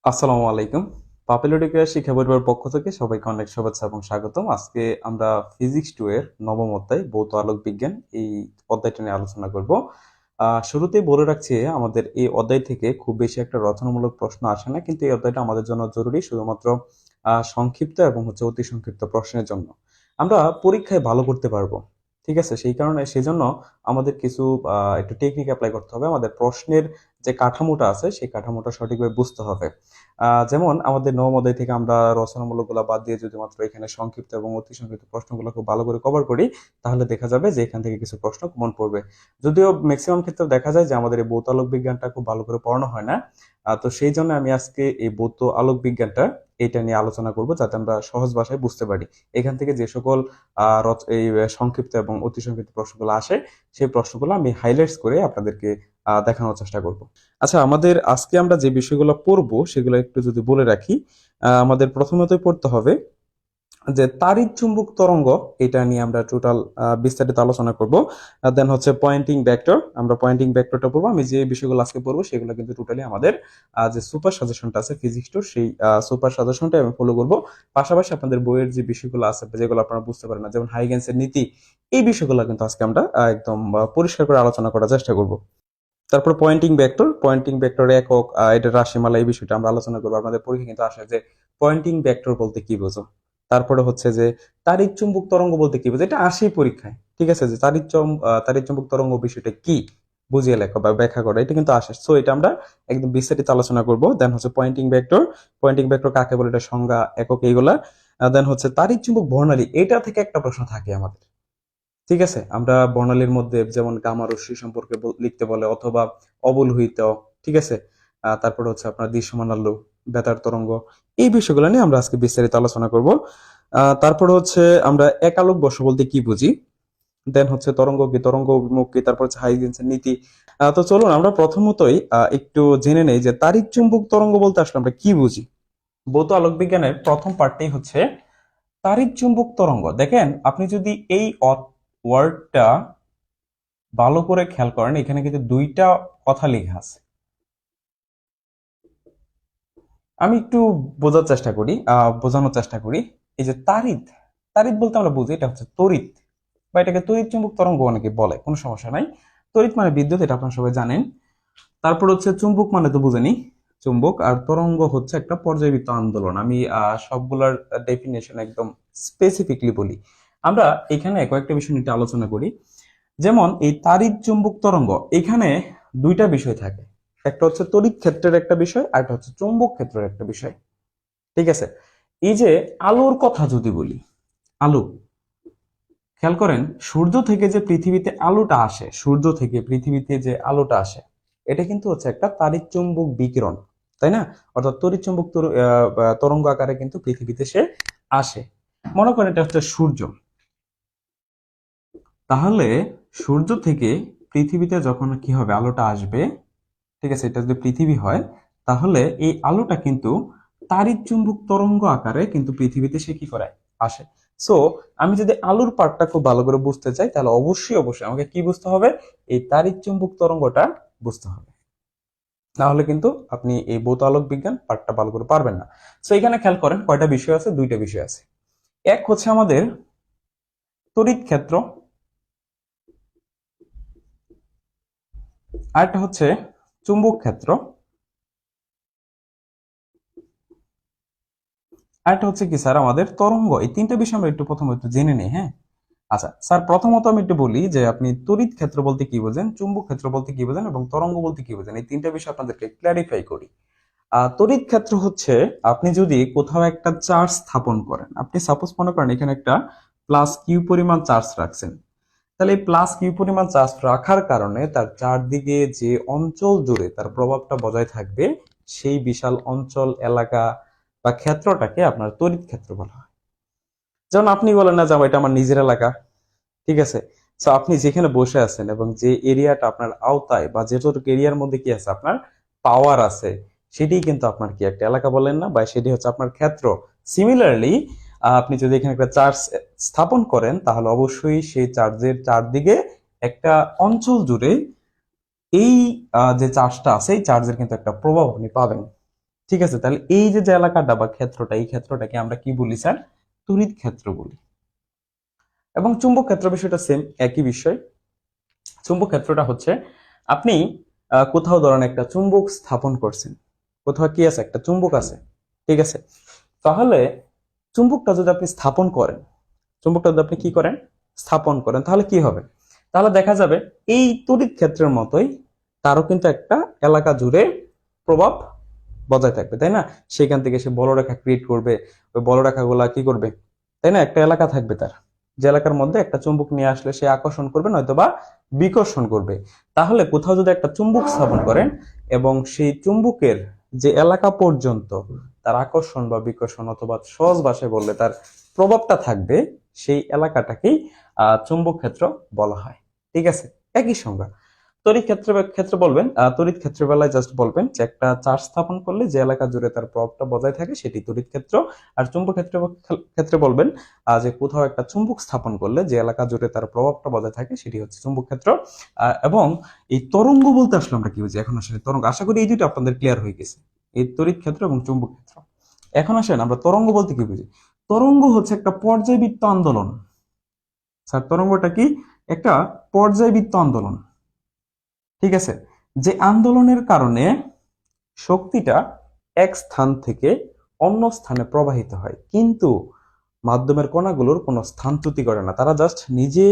আসসালামু আলাইকুম। পাপিলোডিক্রিয়া শিক্ষা পরিবারের পক্ষ থেকে সবাইকে অনেক শুভেচ্ছা এবং স্বাগতম। আজকে আমরা ফিজিক্স 2 এর নবম অধ্যায় ভৌত আলোক বিজ্ঞান এই অধ্যায়টা নিয়ে আলোচনা করব। শুরুতেই বলে রাখছি আমাদের এই অধ্যায় থেকে খুব বেশি একটা রচনামূলক প্রশ্ন আসে না, কিন্তু এই অধ্যায়টা আমাদের জন্য জরুরি শুধুমাত্র সংক্ষিপ্ত এবং অতি সংক্ষিপ্ত প্রশ্নের জন্য। আমরা পরীক্ষায় ভালো করতে পারবো, ঠিক আছে? সেই কারণে সেজন্য আমাদের কিছু একটু টেকনিক অ্যাপ্লাই করতে হবে। আমাদের প্রশ্নের যে কাঠামোটা আছে সেই কাঠামোটা সঠিকভাবে বুঝতে হবে। যেমন আমাদের নবম অধ্যায় থেকে আমরা রচনামূলক গুলা বাদ দিয়ে যদি মাত্র এখানে সংক্ষিপ্ত এবং অতি সংক্ষিপ্ত প্রশ্নগুলো খুব ভালো করে কভার করি, তাহলে দেখা যাবে যে এখান থেকে কিছু প্রশ্ন কমন পড়বে। যদিও ম্যাক্সিমাম ক্ষেত্রে দেখা যায় যে আমাদের এই ভৌত আলোক বিজ্ঞানটা খুব ভালো করে পড়ানো হয় না। তো সেই জন্য আমি আজকে এই ভৌত আলোক বিজ্ঞানটা এটা নিয়ে আলোচনা করব, যাতে আমরা সহজ ভাষায় বুঝতে পারি। এখান থেকে যে সকল এই সংক্ষিপ্ত এবং অতি সংক্ষিপ্ত প্রশ্নগুলো আসে, সেই প্রশ্নগুলো আমি হাইলাইটস করে আপনাদেরকে দেখানোর চেষ্টা করব। আচ্ছা, আমাদের আজকে আমরা যে বিষয়গুলো পড়বো সেগুলো একটু যদি বলে রাখি। আমাদের প্রথমতই পড়তে হবে যে তাড়িৎ চুম্বক তরঙ্গ, এটা নিয়ে আমরা টোটাল বিস্তারিত আলোচনা করব। দেন হচ্ছে পয়েন্টিং ভেক্টর, আমরা পয়েন্টিং ভেক্টরটা পড়বো। আমি যে বিষয়গুলো আজকে পড়বো সেগুলো কিন্তু টোটালি আমাদের যে সুপার সাজেশনটা আছে ফিজিক্স টু, সেই সুপার সাজেশনটা আমি ফলো করব। পাশাপাশি আপনাদের বইয়ের যে বিষয়গুলো আছে যেগুলো আপনারা বুঝতে পারেন না, যেমন হাইগেন্সের নীতি, এই বিষয়গুলো কিন্তু আজকে আমরা একদম পরিষ্কার করে আলোচনা করার চেষ্টা করব। তারপর পয়েন্টিং ভেক্টর, পয়েন্টিং ভেক্টর একক, এটা রাশিমালা, এই বিষয়টা আমরা আলোচনা করবো। আপনাদের পরীক্ষা কিন্তু আসে যে পয়েন্টিং ভেক্টর বলতে কি বোঝো। তারপরে হচ্ছে যে তাড়িৎ চুম্বক তরঙ্গ বলতে কি বোঝো, এটা আসেই পরীক্ষায়, ঠিক আছে? যে তাড়িৎ চুম্বক তরঙ্গ বিষয়টা কি বুঝিয়ে লেখা বা ব্যাখ্যা করা, এটা কিন্তু আসে। সো এটা আমরা একদম বিস্তারিত আলোচনা করব। দেন হচ্ছে পয়েন্টিং ভেক্টর, পয়েন্টিং ভেক্টর কাকে বলে, এটা সংজ্ঞা, একক, এইগুলা। দেন হচ্ছে তাড়িৎ চুম্বক বর্ণালী, এটা থেকে একটা প্রশ্ন থাকে আমাদের, ঠিক আছে? আমরা বর্ণালীর মধ্যে যেমন গামা রশ্মি সম্পর্কে লিখতে বলে, অথবা অবলোহিত, ঠিক আছে? তারপর হচ্ছে আপনার দৃশ্যমান আলো, বেতার তরঙ্গ, এই বিষয়গুলো নিয়ে আমরা আজকে বিস্তারিত আলোচনা করব। তারপর হচ্ছে আমরা একালোক বর্ষ বলতে কি বুঝি। দেন হচ্ছে তরঙ্গ কি, তরঙ্গ অভিমুখ কি, তারপর হচ্ছে হাইগেন্সের নীতি। তো চলুন আমরা প্রথমতই একটু জেনে নেই যে তাড়িৎ চুম্বক তরঙ্গ বলতে আসলে আমরা কি বুঝি। ভৌত আলোক বিজ্ঞানের প্রথম পার্টটাই হচ্ছে তাড়িৎ চুম্বক তরঙ্গ। দেখেন, আপনি যদি এই ওয়ার্ডটা ভালো করে খেয়াল করেন, এখানে কিন্তু দুইটা কথা লেখা আছে। আমি একটু বোঝানোর চেষ্টা করি। এই যে তাড়িৎ, তাড়িৎ বলতে আমরা বুঝি এটা হচ্ছে তড়িৎ, বা এটাকে তড়িৎ চুম্বক তরঙ্গ অনেকে বলে, কোনো সমস্যা নাই। তড়িৎ মানে বিদ্যুৎ, এটা আপনারা সবাই জানেন। তারপর হচ্ছে চুম্বক মানে তো বুঝেনি, চুম্বক। আর তরঙ্গ হচ্ছে একটা পর্যায়বৃত্ত আন্দোলন। আমি সবগুলার ডেফিনেশন একদম স্পেসিফিকলি বলি। আমরা এখানে কয়েকটা বিষয় নিয়ে আলোচনা করি। যেমন এই তাড়িৎ চুম্বক তরঙ্গ, এখানে দুইটা বিষয় থাকে। একটা হচ্ছে তড়িৎ ক্ষেত্রের একটা বিষয়, আর একটা হচ্ছে চুম্বক ক্ষেত্রের একটা বিষয়, ঠিক আছে? এই যে আলোর কথা যদি বলি, আলো, খেয়াল করেন, সূর্য থেকে যে পৃথিবীতে আলোটা আসে, সূর্য থেকে পৃথিবীতে যে আলোটা আসে, এটা কিন্তু হচ্ছে একটা তাড়িৎ চুম্বক বিকিরণ, তাই না? অর্থাৎ তড়িৎ চুম্বক তরঙ্গ আকারে কিন্তু পৃথিবীতে সে আসে। মনে করেন এটা হচ্ছে সূর্য। তাহলে সূর্য থেকে পৃথিবীতে যখন কি হবে, আলোটা আসবে, ঠিক আছে? এটা যদি পৃথিবী হয়, তাহলে এই আলোটা কিন্তু তাড়িৎ চুম্বক তরঙ্গ আকারে কিন্তু পৃথিবীতে সে কি করে, আসে। সো আমি যদি আলোর পার্টটা খুব ভালো করে বুঝতে চাই, তাহলে অবশ্যই অবশ্যই আমাকে কি বুঝতে হবে, এই তাড়িৎ চুম্বক তরঙ্গটা বুঝতে হবে। নাহলে কিন্তু আপনি এই ভৌত আলোক বিজ্ঞান পার্টটা ভালো করে পারবেন না। সো এখানে খেয়াল করেন কয়টা বিষয় আছে, দুইটা বিষয় আছে। এক হচ্ছে আমাদের তড়িৎ ক্ষেত্র, আরেকটা হচ্ছে চুম্বক ক্ষেত্র, আরেকটা হচ্ছে কি স্যার আমাদের তরঙ্গ। এই তিনটা বিষয় আমরা একটু প্রথমে একটু জেনে নিই, হ্যাঁ? আচ্ছা স্যার, প্রথমত আমি একটু বলি যে আপনি তড়িৎ ক্ষেত্র বলতে কি বোঝেন, চুম্বক ক্ষেত্র বলতে কি বোঝেন, এবং তরঙ্গ বলতে কি বোঝেন, এই তিনটা বিষয় আপনাদেরকে ক্ল্যারিফাই করি। তড়িৎ ক্ষেত্র হচ্ছে আপনি যদি কোথাও একটা চার্জ স্থাপন করেন, আপনি সাপোজ মনে করেন এখানে একটা প্লাস কিউ পরিমাণ চার্জ রাখছেন, তাহলে এই প্লাস কিউ পরিমাণ চার্জ রাখার কারণে তার চারদিকে যে অঞ্চল জুড়ে তার প্রভাবটা বজায় থাকবে, সেই বিশাল অঞ্চল, এলাকা বা ক্ষেত্রটাকে আপনার তড়িৎ ক্ষেত্র বলা হয়। যেমন আপনি বলেন না যে এটা আমার নিজের এলাকা, ঠিক আছে? সো আপনি যেখানে বসে আছেন এবং যে এরিয়াটা আপনার আওতায় বা যেটুকু এরিয়ার মধ্যে কি আছে, আপনার পাওয়ার আছে, সেটি কিন্তু আপনার কি একটা এলাকা বলেন না, বা সেটি হচ্ছে আপনার ক্ষেত্র। সিমিলারলি আপনি যদি এখানে একটা চার্জ স্থাপন করেন, তাহলে অবশ্যই সেই চার্জের চারদিকে একটা অঞ্চল জুড়ে এই যে চার্জটা আছে, এই চার্জের কিন্তু একটা প্রভাব আপনি পাবেন। ঠিক আছে, তাহলে এই যে যে এলাকাটা বা ক্ষেত্রটা, এই ক্ষেত্রটাকে আমরা কি বলি স্যার? তড়িৎ ক্ষেত্র বলি। এবং চুম্বক ক্ষেত্র বিষয়টা সেম, একই বিষয়। চুম্বক ক্ষেত্রটা হচ্ছে আপনি কোথাও ধরেন একটা চুম্বক স্থাপন করছেন, কোথাও কি আছে? একটা চুম্বক আছে, ঠিক আছে? তাহলে চুম্বকটা যদি আপনি স্থাপন করেন, চুম্বকটা যদি আপনি কি করেন? স্থাপন করেন, তাহলে কি হবে? তাহলে দেখা যাবে এই তড়িৎ ক্ষেত্রের মতোই তারও কিন্তু একটা এলাকা জুড়ে প্রভাব বজায় থাকবে, তাই না? সেখান থেকে সে বলরেখা ক্রিয়েট করবে, ওই বলরেখাগুলা কি করবে, তাই না? একটা এলাকা থাকবে তার, যে এলাকার মধ্যে একটা চুম্বক নিয়ে আসলে সে আকর্ষণ করবে নয়তো বা বিকর্ষণ করবে। তাহলে কোথাও যদি একটা চুম্বক স্থাপন করেন এবং সেই চুম্বকের যে এলাকা পর্যন্ত তার আকর্ষণ বা বিকর্ষণ অথবা সহজ ভাষায় বললে তার প্রভাবটা থাকবে, সেই এলাকাটাকেই চুম্বক ক্ষেত্র বলা হয়। ঠিক আছে, একই সংজ্ঞা। তড়িৎ ক্ষেত্রে বলবেন, তড়িৎ ক্ষেত্রের বেলায় জাস্ট বলবেন যে একটা চার্জ স্থাপন করলে যে এলাকা জুড়ে তার প্রভাবটা বজায় থাকে সেটি তড়িৎ ক্ষেত্র। আর চুম্বক ক্ষেত্রে বলবেন যে কোথাও একটা চুম্বক স্থাপন করলে যে এলাকা জুড়ে তার প্রভাবটা বজায় থাকে সেটি হচ্ছে চুম্বক ক্ষেত্র। এবং এই তরঙ্গ বলতে আসলে আমরা কি বুঝি? এখন আসলে তরঙ্গ, আশা করি এই দুটো আপনাদের ক্লিয়ার হয়ে গেছে, এই তড়িৎ ক্ষেত্র এবং চুম্বক ক্ষেত্র। এখন আসেন আমরা তরঙ্গ বলতে কি বুঝি। তরঙ্গ হচ্ছে একটা পর্যায়বৃত্ত আন্দোলন। স্যার তরঙ্গটা কি? একটা পর্যায়বৃত্ত আন্দোলন, ঠিক আছে? যে আন্দোলনের কারণে শক্তিটা এক স্থান থেকে অন্য স্থানে প্রবাহিত হয়, কিন্তু মাধ্যমের কণাগুলোর কোনো স্থানচ্যুতি করে না, তারা জাস্ট নিজে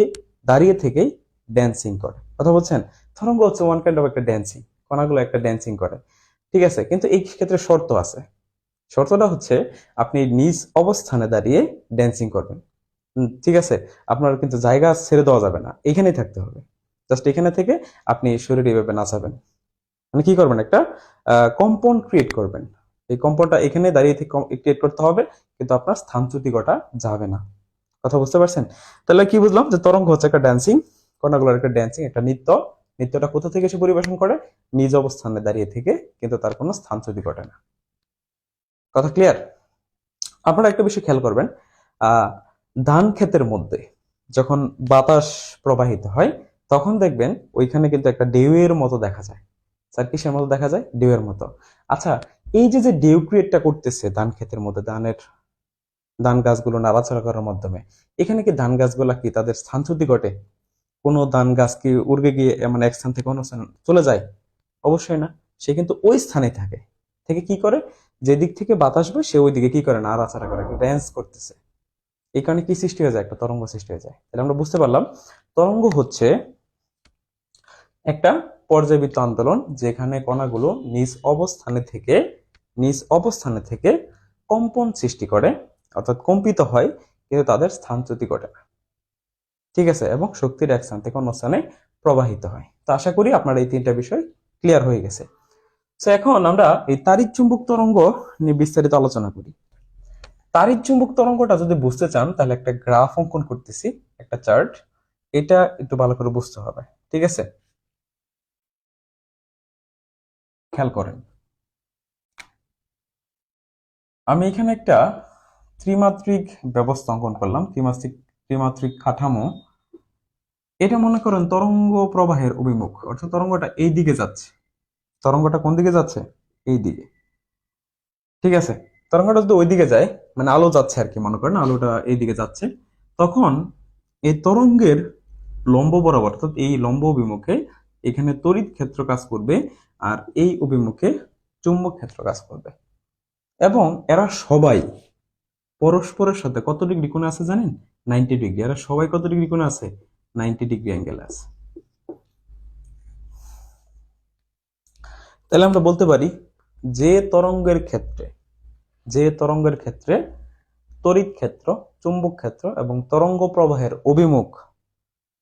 দাঁড়িয়ে থেকেই ড্যান্সিং করে। কথা বলছেন? তরঙ্গ হচ্ছে ওয়ান কাইন্ড অফ একটা ড্যান্সিং, কণাগুলো একটা ড্যান্সিং করে, ঠিক আছে? কিন্তু এই ক্ষেত্রে শর্ত আছে। শর্তটা হচ্ছে আপনি নিজ অবস্থানে দাঁড়িয়ে ড্যান্সিং করবেন। ঠিক আছে, আপনার কিন্তু জায়গা ছেড়ে দেওয়া যাবে না, এখানেই থাকতে হবে। জাস্ট এখানে থেকে আপনি শরীর এইভাবে নাচাবেন, মানে কি করবেন? একটা কম্পন ক্রিয়েট করবেন। এই কম্পনটা এখানে দাঁড়িয়ে থেকে ক্রিয়েট করতে হবে, কিন্তু আপনার স্থানচ্যুতি ঘটা যাবে না। কথা বুঝতে পারছেন? তাহলে কি বুঝলাম? যে তরঙ্গ হচ্ছে একটা ড্যান্সিং, কণাগুলোর একটা ড্যান্সিং, একটা নৃত্য। নৃত্যটা কোথা থেকে সে পরিবেশন করে? নিজ অবস্থানে দাঁড়িয়ে থেকে, কিন্তু তার কোনো স্থানচ্যুতি ঘটে না। কথা ক্লিয়ার? আপনারা একটা বিষয় খেয়াল করবেন, আহ ধান ক্ষেতের মধ্যে যখন বাতাস প্রবাহিত হয় তখন দেখবেন ওইখানে কিন্তু একটা ঢেউয়ের মতো দেখা যায়। স্যার কিসের মতো দেখা যায়? ঢেউয়ের মতো। আচ্ছা, এই যে যে ঢেউ ক্রিয়েটটা করতেছে ধান ক্ষেতের মধ্যে, ধান গাছগুলো নাড়াচাড়া করার মাধ্যমে, এখানে কি ধান গাছগুলা কি তাদের স্থানচ্যুতি ঘটে? কোনো ধান গাছ কি উড়ে গিয়ে মানে এক স্থান থেকে অন্য স্থানে চলে যায়? অবশ্যই না। সে কিন্তু ওই স্থানে থাকে, থেকে কি করে? যেদিক থেকে বাতাস বয় সে ওই দিকে কি করে? নাড়াচাড়া করে, ড্যান্স করতেছে। এই কারণে কি সৃষ্টি হয়ে যায়? একটা তরঙ্গ সৃষ্টি হয়ে যায়। তাহলে আমরা বুঝতে পারলাম তরঙ্গ হচ্ছে একটা পর্যায়বৃত্ত আন্দোলন, যেখানে কণাগুলো নিজ অবস্থানে থেকে কম্পন সৃষ্টি করে, অর্থাৎ কম্পিত হয়, কিন্তু তাদের স্থানচ্যুতি ঘটে না। ঠিক আছে, এবং শক্তির এক স্থান থেকে অন্য স্থানে প্রবাহিত হয়। তো আশা করি আপনার এই তিনটা বিষয় ক্লিয়ার হয়ে গেছে। তো এখন আমরা এই তাড়িৎ চুম্বক তরঙ্গ নিয়ে বিস্তারিত আলোচনা করি। তাড়িৎ চুম্বক তরঙ্গটা যদি বুঝতে চান তাহলে একটা গ্রাফ অঙ্কন করতেছি, একটা চার্ট। এটা একটু ভালো করে বুঝতে হবে, ঠিক আছে? খেয়াল করেন, আমি এখানে একটা ত্রিমাত্রিক ব্যবস্থা অঙ্কন করলাম, ত্রিমাত্রিক কাঠামো। এটা মনে করেন তরঙ্গ প্রবাহের অভিমুখ, অর্থাৎ তরঙ্গটা এই দিকে যাচ্ছে। তরঙ্গটা কোন দিকে যাচ্ছে? এই দিকে, ঠিক আছে? তরঙ্গটা যদি ওই দিকে যায়, মানে আলো যাচ্ছে আর কি, মনে করেন আলোটা এই দিকে যাচ্ছে, তখন এই তরঙ্গের লম্ব বরাবর, অর্থাৎ এই লম্ব অভিমুখে এখানে তড়িৎ ক্ষেত্র কাজ করবে, আর এই অভিমুখে চুম্বক ক্ষেত্র কাজ করবে। এবং এরা সবাই পরস্পরের সাথে কত ডিগ্রি কোণে আছে জানেন? 90 ডিগ্রি। এরা সবাই কত ডিগ্রি কোণে আছে? 90 ডিগ্রি অ্যাঙ্গেল আছে। তাহলে আমরা বলতে পারি যে তরঙ্গের ক্ষেত্রে তড়িৎ ক্ষেত্র, চুম্বক ক্ষেত্র এবং তরঙ্গ প্রবাহের অভিমুখ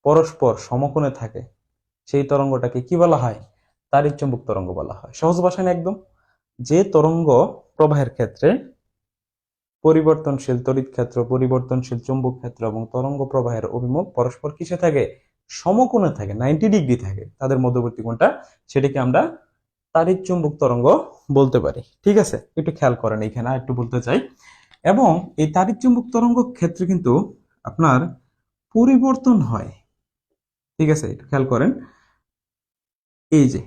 পরস্পর সমকোণে থাকে, সেই তরঙ্গটাকে কি বলা হয়? তাড়িৎ চুম্বক তরঙ্গ বলা হয়। সহজ ভাষায় না একদম। যে তরঙ্গ প্রবাহের ক্ষেত্রে পরিবর্তনশীল তড়িৎ ক্ষেত্র, পরিবর্তনশীল চুম্বক ক্ষেত্র এবং তরঙ্গ প্রবাহের অভিমুখ পরস্পর কিসে থাকে? সমকোণে থাকে, 90 ডিগ্রি থাকে তাদের মধ্যবর্তী কোণটা, সেটাকে আমরা তাড়িৎ চুম্বক তরঙ্গ বলতে পারি। ঠিক আছে, একটু খেয়াল করেন, এখানে একটু বলতে চাই। এবং এই তাড়িৎ চুম্বক তরঙ্গ ক্ষেত্রে কিন্তু আপনার পরিবর্তন হয়। ঠিক আছে, একটু খেয়াল করেন, এই যে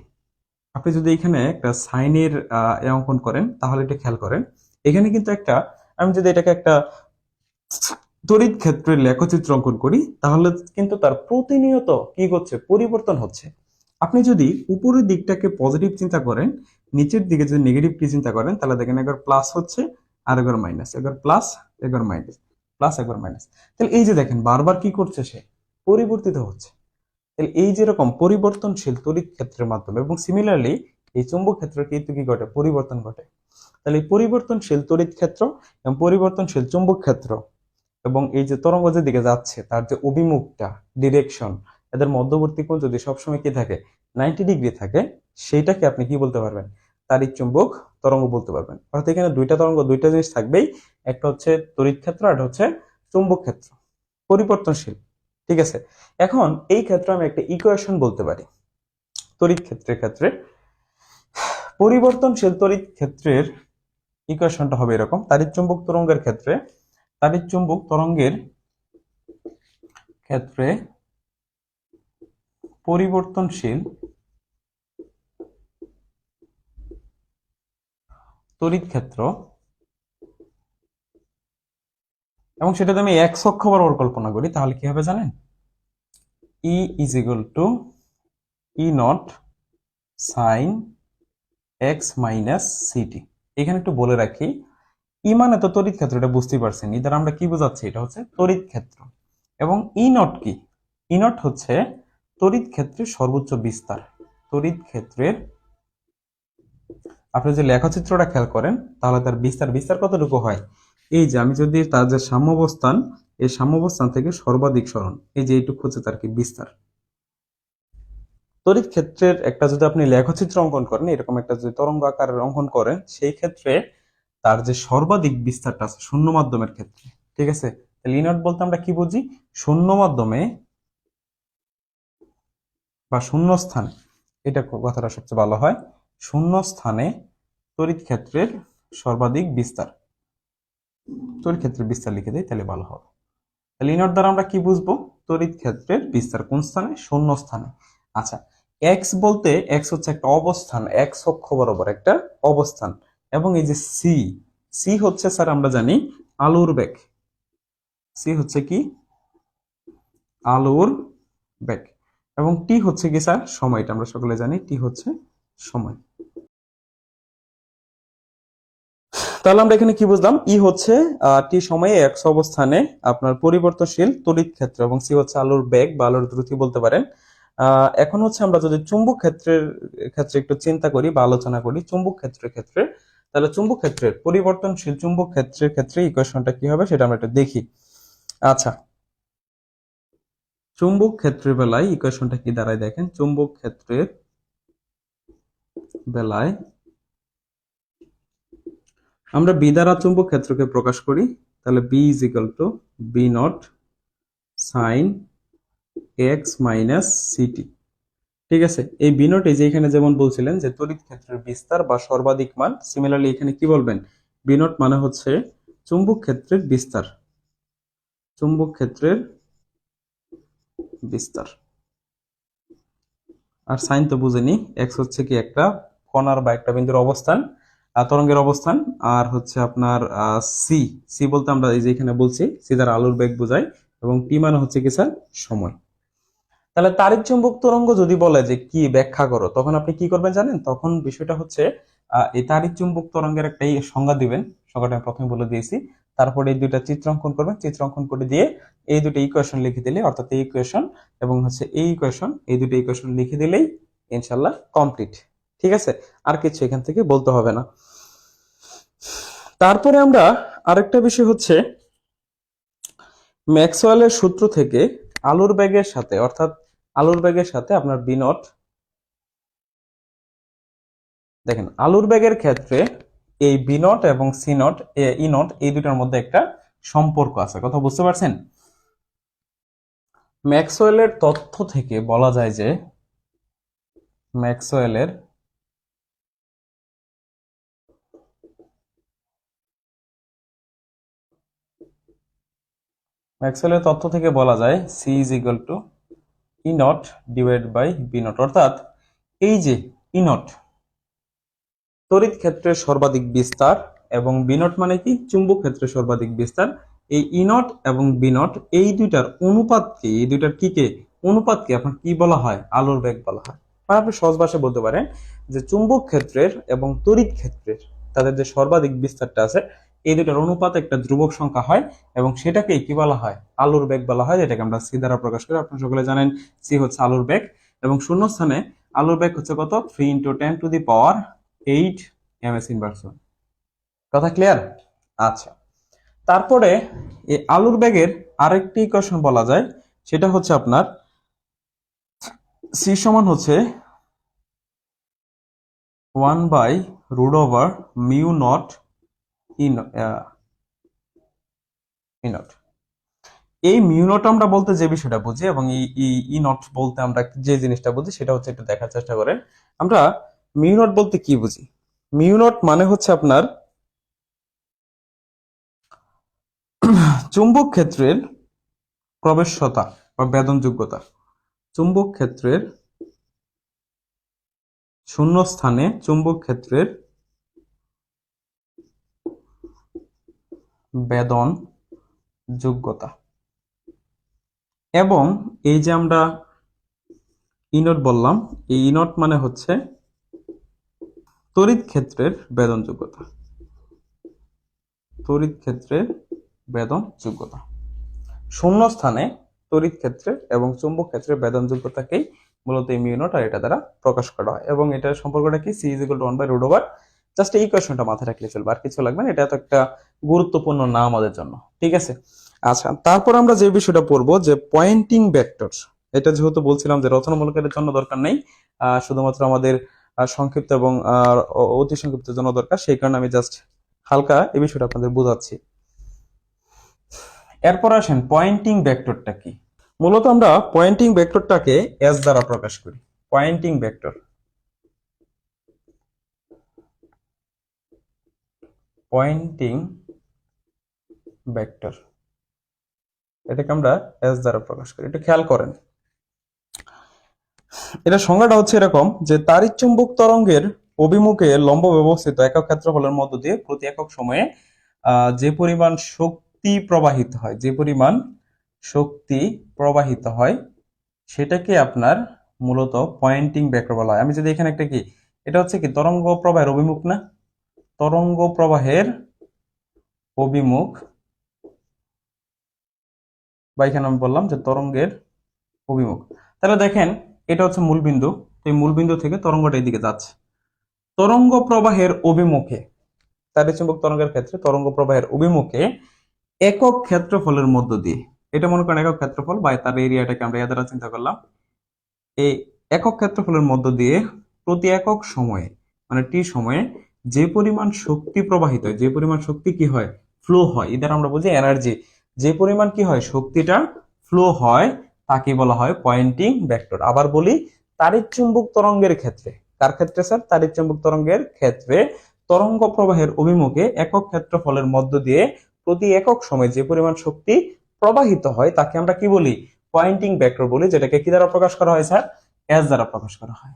আপনি যদি এখানে একটা সাইনের অঙ্কন করেন তাহলে এটা খেয়াল করেন, এখানে কিন্তু একটা, আমি যদি এটাকে একটা তড়িৎ ক্ষেত্রের লেখচিত্র অঙ্কন করি তাহলে কিন্তু তার প্রতিনিয়ত কি হচ্ছে, পরিবর্তন হচ্ছে। আপনি যদি উপরের দিকটাকে পজিটিভ চিন্তা করেন, নিচের দিকে যদি নেগেটিভ কি চিন্তা করেন, তাহলে দেখেন একবার প্লাস হচ্ছে আর একবার মাইনাস, একবার প্লাস একবার মাইনাস, প্লাস একবার মাইনাস। তাহলে এই যে দেখেন বারবার কি করছে, সে পরিবর্তিত হচ্ছে। তাহলে এই যেরকম পরিবর্তনশীল তড়িৎ ক্ষেত্রের মাধ্যমে, এবং সিমিলারলি এই চুম্বক ক্ষেত্রে কিন্তু কি ঘটে, পরিবর্তন ঘটে। তাহলে এই পরিবর্তনশীল তড়িৎ ক্ষেত্র এবং পরিবর্তনশীল চুম্বক ক্ষেত্র এবং এই যে তরঙ্গ যেদিকে যাচ্ছে তার যে অভিমুখটা, ডিরেকশন, এদের মধ্যবর্তী কোণ যদি সবসময় কি থাকে, 90 ডিগ্রি থাকে, সেইটাকে আপনি কি বলতে পারবেন, তাড়িৎ চুম্বক তরঙ্গ বলতে পারবেন। অর্থাৎ এখানে দুইটা তরঙ্গ, দুইটা জিনিস থাকবেই, একটা হচ্ছে তড়িৎ ক্ষেত্র আর একটা হচ্ছে চুম্বক ক্ষেত্র, পরিবর্তনশীল। ঠিক আছে, এখন এই ক্ষেত্রে আমি একটা ইকুয়েশন বলতে পারি তড়িৎ ক্ষেত্রের ক্ষেত্রে। পরিবর্তনশীল তড়িৎ ক্ষেত্রের ইকুয়েশনটা হবে এরকম, তাড়িৎ চুম্বক তরঙ্গের ক্ষেত্রে, তাড়িৎ চুম্বক তরঙ্গের ক্ষেত্রে পরিবর্তনশীল তড়িৎ ক্ষেত্র, এবং সেটা যদি আমি এক্স অক্ষ বরাবর কল্পনা করি তাহলে কি হবে জানেন, E is equal to E naught sine x minus c t. এখানে একটু বলে রাখি, ই মানে তো তড়িৎ ক্ষেত্র, এটা বুঝতেই পারছেন, ই দ্বারা আমরা কি বোঝাচ্ছি, এটা হচ্ছে তড়িৎ ক্ষেত্র। এবং ই নট কি, ই নট হচ্ছে তড়িৎ ক্ষেত্রের সর্বোচ্চ বিস্তার। তড়িৎ ক্ষেত্রের, আপনি যে লেখচিত্রটা খেয়াল করেন তাহলে তার বিস্তার, বিস্তার কতটুকু হয়, এই যে আমি যদি তার যে সাম্যাবস্থান, এই সাম্যাবস্থান থেকে সর্বাধিক সরণ, এই যে এইটুকু হচ্ছে তার কি বিস্তার। তড়িৎ ক্ষেত্রের একটা যদি আপনি লেখচিত্র অঙ্কন করেন, এরকম একটা যদি তরঙ্গ আকারের অঙ্কন করেন, সেই ক্ষেত্রে তার যে সর্বাধিক বিস্তারটা আছে শূন্য মাধ্যমের ক্ষেত্রে। ঠিক আছে, তাহলে ইনট বলতে আমরা কি বুঝি, শূন্য মাধ্যমে বা শূন্য স্থানে, এটা কথাটা সবচেয়ে ভালো হয়, শূন্য স্থানে তড়িৎ ক্ষেত্রের সর্বাধিক বিস্তার, তড়িৎ ক্ষেত্রের বিস্তার লিখে দেয় তাহলে ভালো হবে। তাহলে ইনট দ্বারা আমরা কি বুঝবো, তড়িৎ ক্ষেত্রের বিস্তার কোন স্থানে, শূন্য স্থানে। আচ্ছা, এক্স বলতে, এক্স হচ্ছে একটা অবস্থান, এক্স অক্ষ বরাবর একটা অবস্থান, এবং এই যে সি, সি হচ্ছে স্যার আমরা জানি আলোর বেগ, সি হচ্ছে কি আলোর বেগ, এবং টি হচ্ছে কি স্যার সময়, এটা আমরা সকলে জানি, টি হচ্ছে সময়। তাহলে আমরা এখানে কি বুঝলাম, ই হচ্ছে টি সময়ে এক্স অবস্থানে আপনার পরিবর্তনশীল তড়িৎ ক্ষেত্র, এবং সি হচ্ছে আলোর বেগ বা আলোর দ্রুতি বলতে পারেন। এখন হচ্ছে আমরা যদি চুম্বক ক্ষেত্রের ক্ষেত্রে একটু চিন্তা করি বা আলোচনা করি, চুম্বক ক্ষেত্রের ক্ষেত্রে, তাহলে চুম্বক ক্ষেত্রের পরিবর্তনশীল চুম্বক ক্ষেত্রের ক্ষেত্রে ইকুয়েশনটা কি হবে সেটা আমরা একটু দেখি। আচ্ছা, চুম্বক ক্ষেত্রের বেলায় ইকুয়েশনটা কি দাঁড়ায় দেখেন, চুম্বক ক্ষেত্রের বেলায় আমরা বি দ্বারা চুম্বক ক্ষেত্রকে প্রকাশ করি, তাহলে B is equal to B naught sine x minus C T. ঠিক আছে, এই বি নট, এই যে এখানে যেমন বলছিলেন যে তড়িৎ ক্ষেত্রের বিস্তার বা সর্বাধিক মান, সিমিলারলি এখানে কি বলবেন, বি নট মানে হচ্ছে চুম্বক ক্ষেত্রের বিস্তার, চুম্বক ক্ষেত্রের বিস্তার। আর সাইন তো বুঝেনি, এক্স হচ্ছে কি একটা কণার বা একটা বিন্দুর অবস্থান, তরঙ্গের অবস্থান, আর হচ্ছে আপনার সি, সি বলতে আমরা এই যে এখানে বলছি সি দ্বারা আলোর বেগ বোঝায়, এবং টি মানে হচ্ছে কি স্যার সময়। তাহলে তাড়িৎ চুম্বক তরঙ্গ যদি বলে যে কি ব্যাখ্যা করো, তখন আপনি কি করবেন জানেন, তখন বিষয়টা হচ্ছে এই তাড়িৎ চুম্বক তরঙ্গের একটা সংজ্ঞা দিবেন, সংজ্ঞাটা আমি প্রথমে বলে দিয়েছি, তারপরে এই দুইটা চিত্র অঙ্কন করবেন, চিত্র অঙ্কন করে দিয়ে এই দুটো ইকুয়েশন লিখে দিলে, অর্থাৎ এই ইকুয়েশন এবং হচ্ছে এই ইকুয়েশন, এই দুটো ইকুয়েশন লিখে দিলেই ইনশাল্লাহ কমপ্লিট। ঠিক আছে, আর কিছু এখান থেকে বলতে হবে না। তারপরে আমরা আরেকটা বিষয় হচ্ছে, ম্যাক্সওয়েলের সূত্র থেকে আলোর বেগের সাথে, অর্থাৎ আলোর বেগের সাথে আপনার বি নট, দেখেন আলোর বেগের ক্ষেত্রে এই বি নট এবং সি নট, ই নট, এই দুটার মধ্যে একটা সম্পর্ক আছে, কথা বুঝতে পারছেন। ম্যাক্সওয়েলের তথ্য থেকে বলা যায় যে ম্যাক্সওয়েলের ম্যাক্সওয়েলের তথ্য থেকে বলা যায় C is equal to E naught divide by B naught, অর্থাৎ এই যে ই নট, তড়িৎ ক্ষেত্রের সর্বাধিক বিস্তার, এবং বিনট মানে কি, চুম্বক ক্ষেত্রের সর্বাধিক বিস্তার। এই ইনট এবং বিনট এই দুইটার অনুপাতকে, এই দুইটার অনুপাতকে আপনার কি বলা হয়? আলোর বেগ বলা হয়। বা আপনি সহজ ভাষায় বলতে পারেন যে চুম্বক ক্ষেত্রের এবং তড়িৎ ক্ষেত্রের তাদের যে সর্বাধিক বিস্তারটা আছে, এই দুটার অনুপাত একটা ধ্রুবক সংখ্যা হয়, এবং সেটাকে কি বলা হয়? আলোর বেগ বলা হয়, যেটাকে আমরা সি দ্বারা প্রকাশ করি। আপনারা সকলে জানেন সি হচ্ছে আলোর বেগ, এবং শূন্যস্থানে আলোর বেগ হচ্ছে কত? 3 × 10⁸ ms ইনভার্স। কথা ক্লিয়ার? আচ্ছা, তারপরে এই আলোর বেগের আরেকটি ইকুয়েশন বলা যায়, সেটা হচ্ছে আপনার সি সমান হচ্ছে 1/√μ0 ই নট। এই মিউনট আমরা বলতে যে বিষয়টা বুঝি, এবং ই নট বলতে আমরা যে জিনিসটা বুঝি, সেটা হচ্ছে একটু দেখার চেষ্টা করেন। আমরা মিউনট বলতে কি বুঝি? মিউনট মানে হচ্ছে আপনার চুম্বক ক্ষেত্রের প্রবেশ্যতা বা বেদনযোগ্যতা। চুম্বক ক্ষেত্রের শূন্যস্থানে চুম্বক ক্ষেত্রের বেদন যোগ্যতা। এবং এই যে আমরা ইনট বললাম, এই ইনট মানে হচ্ছে তড়িৎ ক্ষেত্রের বেদন যোগ্যতা। তড়িৎ ক্ষেত্রের বেদন যোগ্যতা শূন্যস্থানে তড়িৎ ক্ষেত্রের এবং চুম্বক ক্ষেত্রের বেদন যোগ্যতাকেই মূলত এই মিউ নট আর এটা দ্বারা প্রকাশ করা হয়। এবং এটার সম্পর্কটা কি? C is equal to 1/√। Just এই ইকুয়েশনটা মাথায় রাখলে চলবে, আর কিছু লাগবে না। এটা তো একটা গুরুত্বপূর্ণ না আমাদের জন্য, ঠিক আছে? আচ্ছা, তারপর আমরা যে বিষয়টা পড়বো যে পয়েন্টিং ভেক্টর। এটা যেহেতু বলছিলাম যে রচনামূলকের জন্য দরকার নেই, শুধুমাত্র আমাদের সংক্ষিপ্ত এবং অতি সংক্ষিপ্তের জন্য দরকার, সেই কারণে আমি জাস্ট হালকা এই বিষয়টা আপনাদের বোঝাচ্ছি। এরপর আসেন পয়েন্টিং ভেক্টরটা কি। মূলত আমরা পয়েন্টিং ভেক্টরটাকে এস দ্বারা প্রকাশ করি। পয়েন্টিং ভেক্টর, পয়েন্টিং ভেক্টর এটাকে আমরা এস দ্বারা প্রকাশ করি। একটু খেয়াল করেন, এটা সংজ্ঞাটা হচ্ছে এরকম যে তাড়িৎচুম্বক তরঙ্গের অভিমুখে লম্ব ব্যবস্থিত একক ক্ষেত্রফলের মধ্য দিয়ে প্রতি একক সময়ে যে পরিমাণ শক্তি প্রবাহিত হয়, যে পরিমাণ শক্তি প্রবাহিত হয়, সেটাকে আপনার মূলত পয়েন্টিং ভেক্টর বলা হয়। আমি যদি এখানে একটা কি, এটা হচ্ছে কি তরঙ্গ প্রবাহের অভিমুখ না? তরঙ্গ প্রবাহের অভিমুখ, বা এখানে আমি বললাম যে তরঙ্গের অভিমুখ। তাহলে দেখেন, এটা হচ্ছে মূলবিন্দু, এই মূলবিন্দু থেকে তরঙ্গটা এইদিকে যাচ্ছে। তরঙ্গ প্রবাহের অভিমুখে, তাড়িৎচুম্বক তরঙ্গের ক্ষেত্রে তরঙ্গ প্রবাহের অভিমুখে একক ক্ষেত্রফলের মধ্য দিয়ে, এটা মনে করেন একক ক্ষেত্রফল বা তার এরিয়াটাকে আমরা এ দ্বারা চিন্তা করলাম, এই একক ক্ষেত্রফলের মধ্য দিয়ে প্রতি একক সময়ে, মানে টি সময়ে যে পরিমাণ শক্তি প্রবাহিত হয়, যে পরিমাণ শক্তি কি হয়? ফ্লো হয়। এদের আমরা বুঝি এনার্জি। যে পরিমাণ কি হয়? শক্তিটা ফ্লো হয়, তাকে বলা হয় পয়েন্টিং ভেক্টর। আবার বলি, তাড়িৎচুম্বক তরঙ্গের ক্ষেত্রে, কার ক্ষেত্রে স্যার? তাড়িৎচুম্বক তরঙ্গের ক্ষেত্রে তরঙ্গ প্রবাহের অভিমুখে একক ক্ষেত্রফলের মধ্য দিয়ে প্রতি একক সময় যে পরিমাণ শক্তি প্রবাহিত হয়, তাকে আমরা কি বলি? পয়েন্টিং ভেক্টর বলি, যেটাকে কি দ্বারা প্রকাশ করা হয় স্যার? এস দ্বারা প্রকাশ করা হয়,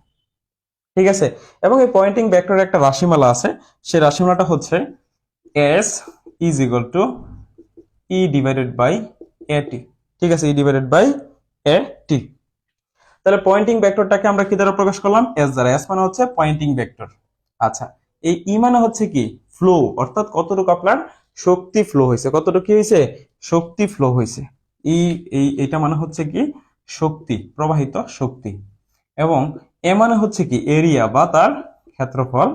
ঠিক আছে? এবং এই পয়েন্টিং ভেক্টরের একটা রাশিমালা আছে, সেই রাশিমালাটা হচ্ছে S is equal to E divided by A T, ঠিক আছে? E divided by A T. তাহলে পয়েন্টিং ভেক্টরটাকে আমরা কি দ্বারা প্রকাশ করলাম? এস দ্বারা। এস মানে হচ্ছে পয়েন্টিং ভেক্টর। আচ্ছা, এই ই মানে হচ্ছে কি? ফ্লো, অর্থাৎ কতটুকু আপনার শক্তি ফ্লো হয়েছে, কতটুকু কি হয়েছে? শক্তি ফ্লো হয়েছে। এইটা মানে হচ্ছে কি? শক্তি, প্রবাহিত শক্তি। এবং এ মানে হচ্ছে কি? এরিয়া বা তার ক্ষেত্রফল।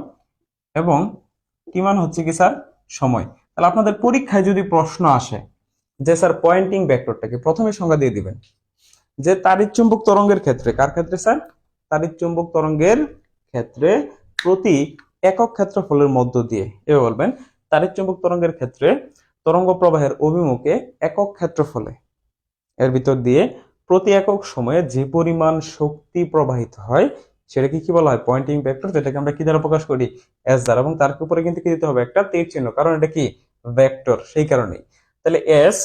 এবং টি মানে হচ্ছে কি স্যার? সময়। তাহলে আপনাদের পরীক্ষায় যদি প্রশ্ন আসে যে স্যার পয়েন্টিং ভেক্টরটাকে, প্রথমে সংজ্ঞা দিয়ে দিবেন যে তাড়িৎচুম্বক তরঙ্গের ক্ষেত্রে, কার ক্ষেত্রে স্যার? তাড়িৎচুম্বক তরঙ্গের ক্ষেত্রে প্রতি একক ক্ষেত্রফলের মধ্য দিয়ে, এভাবে বলবেন, তাড়িৎচুম্বক তরঙ্গের ক্ষেত্রে তরঙ্গ প্রবাহের অভিমুখে একক ক্ষেত্রফলে এর ভিতর দিয়ে প্রতি একক সময়ে যে পরিমাণ শক্তি প্রবাহিত হয়, সেটাকে কি বলা হয়? পয়েন্টিং ভেক্টর, যেটাকে আমরা কি দ্বারা প্রকাশ করি? এস দ্বারা। এবং তার উপরে কিন্তু কি দিতে হবে? একটা তীর চিহ্ন, কারণ এটা কি? ভেক্টর, সেই কারণেই। তাহলে S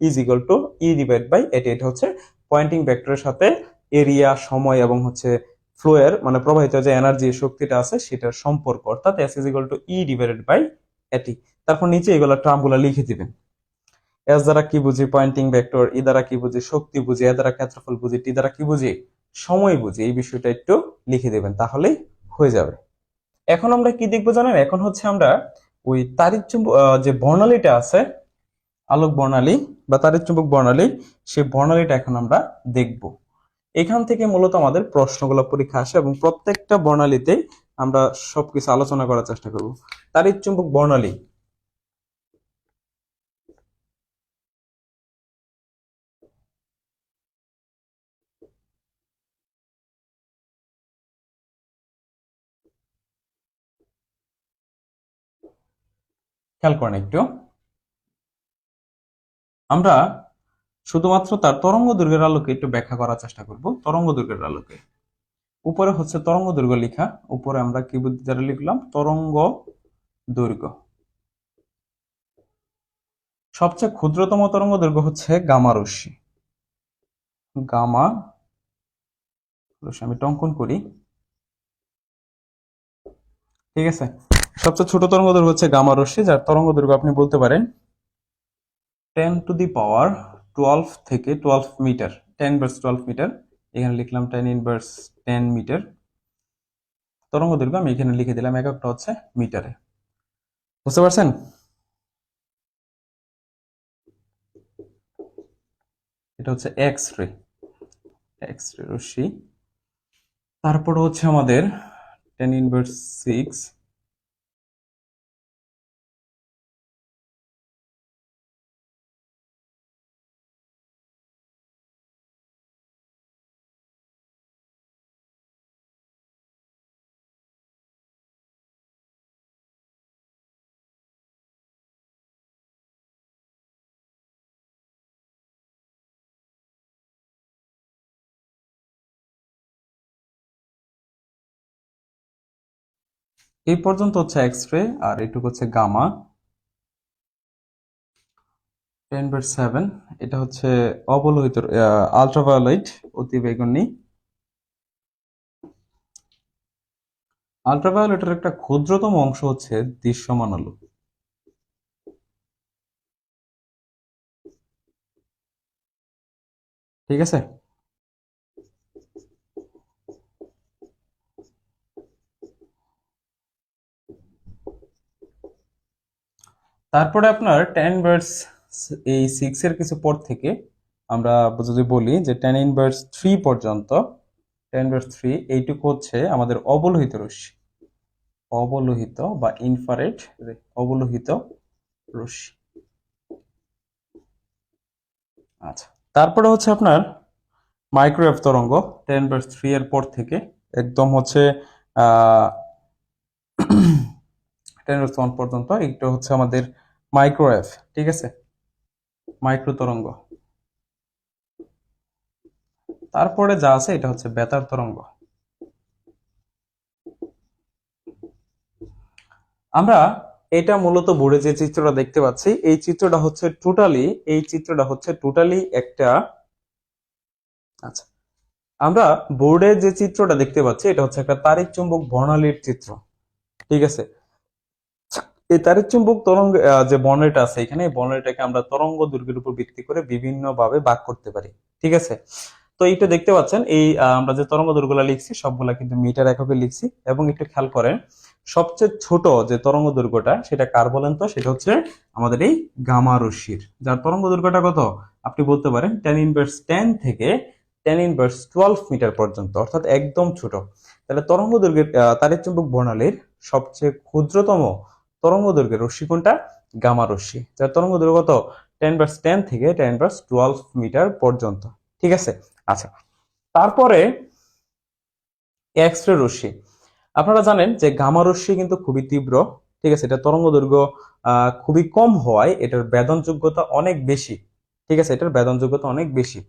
is equal to E divide by এটি। এটা হচ্ছে পয়েন্টিং ভেক্টরের সাথে এরিয়া, সময় এবং হচ্ছে ফ্লো এর মানে প্রবাহিত যে এনার্জি শক্তিটা আছে সেটার সম্পর্ক, অর্থাৎ S is equal to E divided by এটি। তারপর নিচে এগুলো টার্মগুলো লিখে দিবেন। এস দ্বারা কি বুঝি? Poynting vector. ই দ্বারা কি বুঝি? শক্তি বুঝি। এ দ্বারা ক্ষেত্রফল বুঝি। টি দ্বারা কি বুঝি? সময় বুঝি। এই বিষয়টা একটু লিখে দেবেন, তাহলেই হয়ে যাবে। এখন আমরা কি দেখবো জানেন? এখন হচ্ছে আমরা ওই তাড়িৎ চুম্বক যে বর্ণালীটা আছে, আলোক বর্ণালী বা তাড়িৎ চুম্বক বর্ণালী, সেই বর্ণালীটা এখন আমরা দেখব। এখান থেকে মূলত আমাদের প্রশ্নগুলো পরীক্ষা আসে এবং প্রত্যেকটা বর্ণালীতে আমরা সবকিছু আলোচনা করার চেষ্টা করব। তাড়িৎ চুম্বক বর্ণালী, খেয়াল করেন একটু। আমরা শুধুমাত্র তার তরঙ্গ দৈর্ঘ্যের আলোকে একটু ব্যাখ্যা করার চেষ্টা করব। তরঙ্গ দৈর্ঘ্যের আলোকে উপরে হচ্ছে তরঙ্গ দৈর্ঘ্য লেখা, উপরে আমরা কি দ্বারা লিখলাম? তরঙ্গ দৈর্ঘ্য। সবচেয়ে ক্ষুদ্রতম তরঙ্গ দৈর্ঘ্য হচ্ছে গামা রশ্মি। গামা রশ্মি আমি টঙ্কন করি, ঠিক আছে। সবচেয়ে ছোট তরঙ্গ দৈর্ঘ্য হচ্ছে গামা রশ্মি, যার তরঙ্গ দৈর্ঘ্য আপনি বলতে পারেন 10 টু দি পাওয়ার 12 থেকে 12 মিটার, 10 ইনভার্স 12 মিটার। এখানে লিখলাম 10 ইনভার্স 10 মিটার। তরঙ্গ দৈর্ঘ্য আমি এখানে লিখে দিলাম, এককটা হচ্ছে মিটারে। বুঝতে পারছেন? এটা হচ্ছে এক্স রে, এক্স রে রশ্মি। তারপর হচ্ছে আমাদের 10 ইনভার্স 6, এই পর্যন্ত হচ্ছে এক্স রে, আর এটুকু হচ্ছে গামা। 10/7 এটা হচ্ছে অবলোহিত আলট্রাভায়োলেট, অতি বেগুনি। আলট্রাভায়োলেটের একটা ক্ষুদ্রতম অংশ হচ্ছে দৃশ্যমান আলো। ঠিক আছে। তারপরে আপনার 10/6 এর কিছু পর থেকে আমরা যদি বলি যে 10/3 পর্যন্ত, 10/3 এইটুকু হচ্ছে আমাদের অবলোহিত রশ্মি, অবলোহিত বা ইনফ্রারেড অবলোহিত রশ্মি। আচ্ছা, তারপরে হচ্ছে আপনার মাইক্রোওয়েভ তরঙ্গ 10/3 এর পর থেকে একদম হচ্ছে 10/1 পর্যন্ত, এটা হচ্ছে আমাদের মাইক্রোওয়েভ। ঠিক আছে, মাইক্রো তরঙ্গ। তারপরে যা আছে এটা হচ্ছে বেতার তরঙ্গ। আমরা এটা মূলত বোর্ডে যে চিত্রটা দেখতে পাচ্ছি, এই চিত্রটা হচ্ছে টোটালি একটা, আচ্ছা, আমরা বোর্ডে যে চিত্রটা দেখতে পাচ্ছি এটা হচ্ছে একটা তাড়িৎ চুম্বক বর্ণালীর চিত্র। ঠিক আছে, এই তাড়িৎ চুম্বক তরঙ্গ যে বর্ণালীটা আছে এখানে, এই বর্ণালীটাকে আমরা তরঙ্গ দৈর্ঘ্যের উপর ভিত্তি করে বিভিন্ন ভাবে ভাগ করতে পারি। ঠিক আছে, তো এইটা দেখতে পাচ্ছেন, এই আমরা যে তরঙ্গ দৈর্ঘ্যগুলো লিখছি সবগুলা কিন্তু মিটার এককে লিখছি। এবং একটু খেয়াল করেন, সবচেয়ে ছোট যে তরঙ্গ দৈর্ঘ্যটা সেটা কার বলেন তো? সেটা হচ্ছে আমাদের এই গামা রশ্মির, যার তরঙ্গ দৈর্ঘ্যটা কত? আপনি বলতে পারেন 10^10 থেকে 10^12 মিটার পর্যন্ত, অর্থাৎ একদম ছোট। তাহলে তরঙ্গ দৈর্ঘ্যের তাড়িৎ চুম্বক বর্ণালীর সবচেয়ে ক্ষুদ্রতম তরঙ্গ দৈর্ঘ্যের রশ্মি কোনটা? গামা রশ্মি, যার তরঙ্গ দৈর্ঘ্য কত? 10/10 থেকে 10/12 মিটার পর্যন্ত। ঠিক আছে, আচ্ছা। তারপরে এক্স রে রশ্মি, আপনারা জানেন যে গামা রশ্মি কিন্তু খুবই তীব্র। ঠিক আছে, এটা তরঙ্গ দৈর্ঘ্য খুবই কম হওয়ায় এটার বেদন যোগ্যতা অনেক বেশি। ঠিক আছে, এটার বেদন যোগ্যতা অনেক বেশি।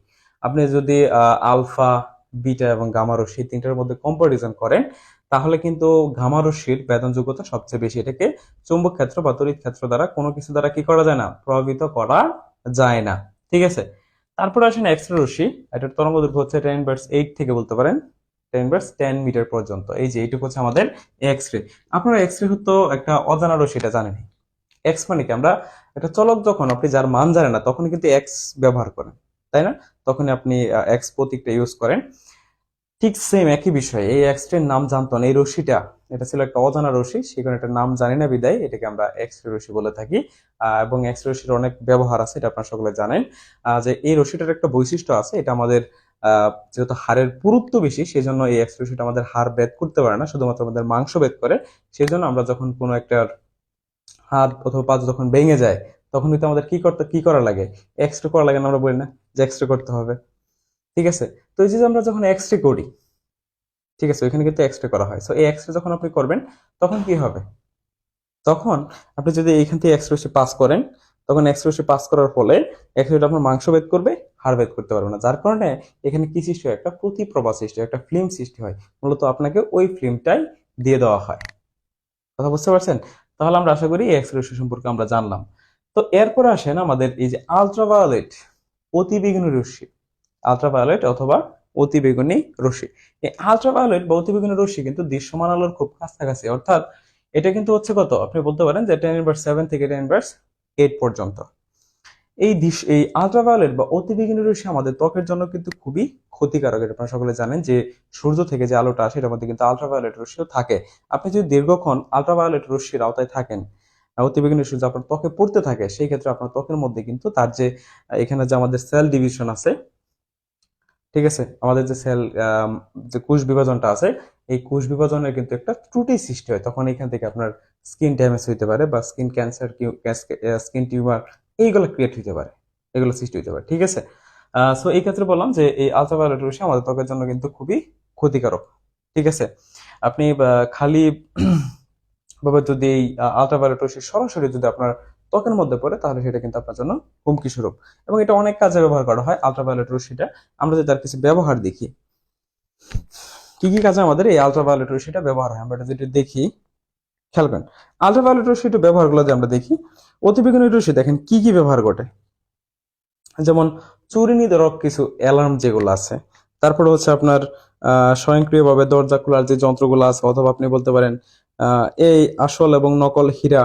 আপনি যদি আলফা, বিটা এবং গামা রশ্মি তিনটার মধ্যে কম্পারিজন করেন, তাহলে কিন্তু গামা রশ্মির বেদন যোগ্যতা সবচেয়ে বেশি। এটাকে চুম্বক ক্ষেত্র বা তড়িৎ ক্ষেত্র দ্বারা কোনো কিছু দ্বারা কি করা যায় না? প্রভাবিত করা যায় না। ঠিক আছে, তারপরে আসেন এক্স রে রশ্মি। এটার তরঙ্গ দৈর্ঘ্য হচ্ছে 10/8 থেকে বলতে পারেন 10 মিটার পর্যন্ত। এই যে এইটুকু হচ্ছে আমাদের এক্স রে। আপনারা এক্স রে হতো একটা অজানা রশ্মি, এটা জানেন। এক্স মানে কি, আমরা একটা চলক যখন আপনি যার মান জানেন না তখন কিন্তু এক্স ব্যবহার করেন, তাই না? তখন আপনি এক্স প্রতীকটা ইউজ করেন। ঠিক সেম একই বিষয়, এই এক্স রে নাম জানতো না, এই রশ্মিটা এটা ছিল একটা অজানা রশ্মি, সেই কারণে এটার নাম জানি না বিদায় এটাকে আমরা এক্স রে রশ্মি বলে থাকি। এবং এক্স রে রশ্মির অনেক ব্যবহার আছে, এটা আপনারা সকলে জানেন। যে এই রশ্মিটার একটা বৈশিষ্ট্য আছে, এটা আমাদের যেহেতু হাড়ের পুরুত্ব বেশি, সেই জন্য এই এক্স রে রশ্মিটা আমাদের হাড় ভেদ করতে পারে না, শুধুমাত্র আমাদের মাংস ভেদ করে। সেই জন্য আমরা যখন কোনো একটা হাত অথবা পা যখন ভেঙে যায় তখন কিন্তু আমাদের কি করা লাগে, এক্স রে করা লাগে না? আমরা বলি না যে এক্স রে করতে হবে? ঠিক আছে। তো এই যে আমরা যখন এক্স রে করি, ঠিক আছে, ওইখানে কিন্তু এক্স রে করা হয়। সো এই এক্স রে যখন আপনি করবেন তখন কি হবে, তখন আপনি যদি এইখান থেকে এক্স রে পাস করেন, তখন এক্স রে পাস করার ফলে এক্স রেটা আপনার মাংস ভেদ করবে, হাড় ভেদ করতে পারবে না। যার কারণে এখানে কি সৃষ্টি হয়, একটা প্রতিপ্রভা সৃষ্টি হয়, একটা ফিল্ম সৃষ্টি হয়। মূলত আপনাকে ওই ফিল্মটাই দিয়ে দেওয়া হয়। কথা বুঝতে পারছেন? তাহলে আমরা আশা করি এক্স রে সম্পর্কে আমরা জানলাম। তো এরপরে আসেন আমাদের এই যে আলট্রাভায়োলেট, অতিবেগুনি রশ্মি। আলট্রাভায়োলেট অথবা অতিবেগুনি রশ্মি, এই আলট্রাভায়োলেট বা অতিবেগুনি রশ্মি কিন্তু দৃশ্যমান আলোর খুব কাছাকাছি। অর্থাৎ এটা কিন্তু হচ্ছে কত, আপনি বলতে পারেন যে 10^7 থেকে 10^8 পর্যন্ত। এই আলট্রাভায়োলেট বা অতিবেগুনি রশ্মি আমাদের ত্বকের জন্য কিন্তু খুবই ক্ষতিকারক। এটা আপনারা সকলে জানেন যে সূর্য থেকে যে আলোটা আসে এটার মধ্যে কিন্তু আলট্রাভায়োলেট রশ্মিও থাকে। আপনি যদি দীর্ঘক্ষণ আলট্রাভায়োলেট রশ্মির আওতায় থাকেন, অতিবেগুনি রশ্মি যদি আপনার ত্বকে পড়তে থাকে, সেই ক্ষেত্রে আপনার ত্বকের মধ্যে কিন্তু তার যে এখানে যে আমাদের সেল ডিভিশন আছে, ঠিক আছে, আমাদের যে সেল যে কোষ বিভাজনটা আছে, এই কোষ বিভাজনের কিন্তু একটা ত্রুটি সৃষ্টি হয়। তখন এখান থেকে আপনার স্কিন ড্যামেজ হইতে পারে বা স্কিন ক্যান্সার, স্কিন টিউমার এইগুলো ক্রিয়েট হইতে পারে, এগুলো সৃষ্টি হইতে পারে। ঠিক আছে। সো এই ক্ষেত্রে বললাম যে এই আলট্রাভায়োলেট রশ্মি আমাদের ত্বকের জন্য কিন্তু খুবই ক্ষতিকারক। ঠিক আছে। আপনি খালি ভাবে যদি এই আলট্রাভায়োলেট রশ্মি সরাসরি যদি আপনার ত্বকের মধ্যে পড়ে তাহলে সেটা কিন্তু আপনার জন্য হুমকি স্বরূপ। এবং এটা অনেক কাজে ব্যবহার করা হয় আলট্রাভায়োলেট রশ্মিটা। আমরা যদি তার কিছু ব্যবহার দেখি, কি কি কাজে আমাদের এই আলট্রাভায়োলেট রশ্মিটা ব্যবহার হয়, আমরা এটা যদি দেখি, খেয়াল করেন আলট্রাভায়োলেট রশ্মিটা ব্যবহারগুলো যে আমরা দেখি, অতিবেগুনি রশ্মি দেখেন কি কি ব্যবহার ঘটে। যেমন চুরি নির্ধারক কিছু অ্যালার্ম যেগুলো আছে, তারপরে হচ্ছে আপনার স্বয়ংক্রিয়ভাবে দরজা খোলার যে যন্ত্রগুলো আছে, অথবা আপনি বলতে পারেন এই আসল এবং নকল হীরা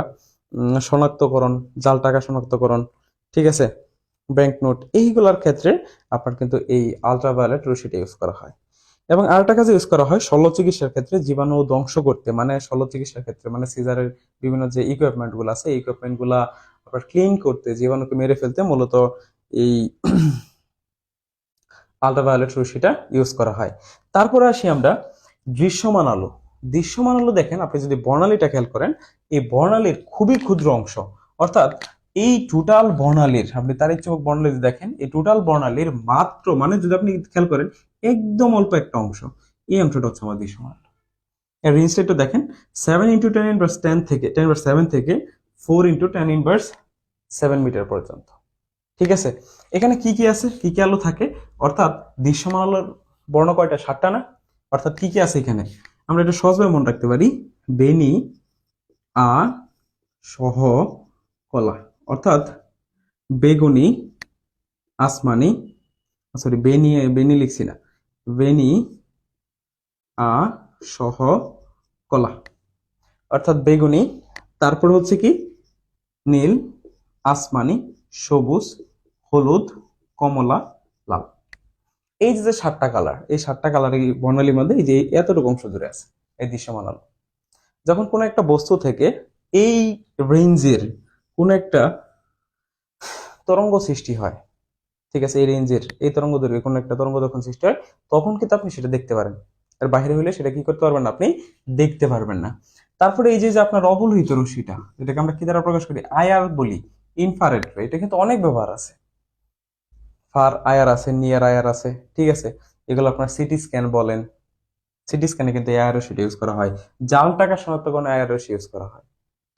শনাক্তকরণ, জাল টাকা শনাক্তকরণ, ঠিক আছে, ব্যাংক নোট, এইগুলোর ক্ষেত্রে আপনার কিন্তু এই আলট্রাভায়োলেট রশ্মিটা ইউজ করা হয়। এবং আরেকটা কাজে ইউজ করা হয় শল্য চিকিৎসার ক্ষেত্রে, জীবাণু ধ্বংস করতে, মানে শল্য চিকিৎসার ক্ষেত্রে মানে সিজারের বিভিন্ন যে ইকুইপমেন্ট গুলো আছে, এই ইকুইপমেন্ট গুলা আপনার ক্লিন করতে, জীবাণুকে মেরে ফেলতে মূলত এই আলট্রাভায়োলেট রশ্মিটা ইউজ করা হয়। তারপরে আসি আমরা দৃশ্যমান আলো। দৃশ্যমান আলো দেখেন, আপনি যদি বর্ণালীটা খেয়াল করেন, এই বর্ণালীর খুবই ক্ষুদ্র অংশ, অর্থাৎ এই টোটাল বর্ণালীর, আপনি তার চোখ বর্ণালী দেখেন, এই টোটাল বর্ণালীর মাত্র মানে যদি আপনি খেয়াল করেন একদম অল্প একটা অংশ, এই অংশটা হচ্ছে আমার দৃশ্যমান আলো। এর রেঞ্জ রেটটা দেখেন 7 × 10⁻10 থেকে 10⁻7 থেকে 4 × 10⁻7 মিটার পর্যন্ত। ঠিক আছে। এখানে কি কি আছে, কি কি আলো থাকে, অর্থাৎ দৃশ্যমান আলোর বর্ণ কয়টা, 7টা না? অর্থাৎ কি কি আছে এখানে, আমরা এটা সহজভাবে মনে রাখতে পারি, বেনি, আ, সহ, কলা। অর্থাৎ বেগুনি, আসমানি, সরি বেনি, বেনি লিখছি না, বেনি, আ, সহ, কলা। অর্থাৎ বেগুনি, তারপর হচ্ছে কি নীল, আসমানি, সবুজ, হলুদ, কমলা, লাল। এই যে 7টা কালার, এই 7টা কালার এই বর্ণালীর মধ্যে এই যে এতটুকু অংশ জুড়ে আছে এই দৃশ্যমান আলো। যখন কোনো একটা বস্তু থেকে এই রেঞ্জের কোন একটা তরঙ্গ সৃষ্টি হয়, ঠিক আছে, এই রেঞ্জের এই তরঙ্গ দৈর্ঘ্যে কোনো একটা তরঙ্গ যখন সৃষ্টি হয় তখন কিন্তু আপনি সেটা দেখতে পারেন। এর বাইরে হলে সেটা কি করতে পারবেন না, আপনি দেখতে পারবেন না। তারপরে এই যে আপনার অবলোহিত রশ্মিটা, এটাকে আমরা কি দ্বারা প্রকাশ করি, আইআর বলি, ইনফ্রারেড রে, এটা কিন্তু অনেক ব্যবহার আছে। ফার আয়ার আছে, নিয়ার আয়ার আছে, ঠিক আছে, এগুলো আপনার সিটি স্ক্যান বলেন, সিটি স্ক্যানে কিন্তু এই আয়ার রশ্মিটা ইউজ করা হয়। জাল টাকা শনাক্তকরণে আয়ার রশ্মি ইউজ করা হয়।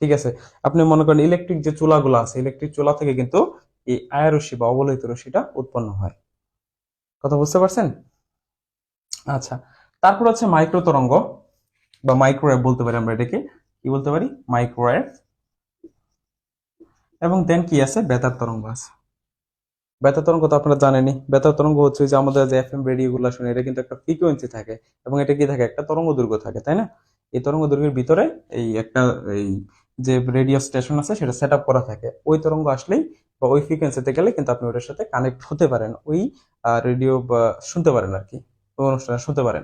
ঠিক আছে। আপনি মনে করেন ইলেকট্রিক যে চুলাগুলো আছে, ইলেকট্রিক চুলা থেকে কিন্তু এই আয়ার রশ্মি বা অবলোহিত রশ্মিটা উৎপন্ন হয়। কথা বুঝতে পারছেন? আচ্ছা, তারপর হচ্ছে মাইক্রো তরঙ্গ বা মাইক্রোওয়েভ বলতে পারি আমরা এটাকে, কি বলতে পারি, মাইক্রোওয়েভ। এবং দেন কি আছে, বেতার তরঙ্গ আছে। বেতার তরঙ্গ তো আপনারা জানেনই। বেতার তরঙ্গ হচ্ছে যে আমাদের যে এফএম রেডিও গুলো শুনে, এটা কিন্তু একটা ফ্রিকোয়েন্সি থাকে এবং এটা কি থাকে, একটা তরঙ্গ দৈর্ঘ্য থাকে, তাই না? এই তরঙ্গ দৈর্ঘ্যের ভিতরে এই একটা এই যে রেডিও স্টেশন আছে সেটা সেট আপ করা থাকে। ওই তরঙ্গ আসলেই বা ওই ফ্রিকোয়েন্সিতে গেলে কিন্তু আপনি ওটার সাথে কানেক্ট হতে পারেন, ওই রেডিও বা শুনতে পারেন আর কি, ওই অনুষ্ঠান শুনতে পারেন।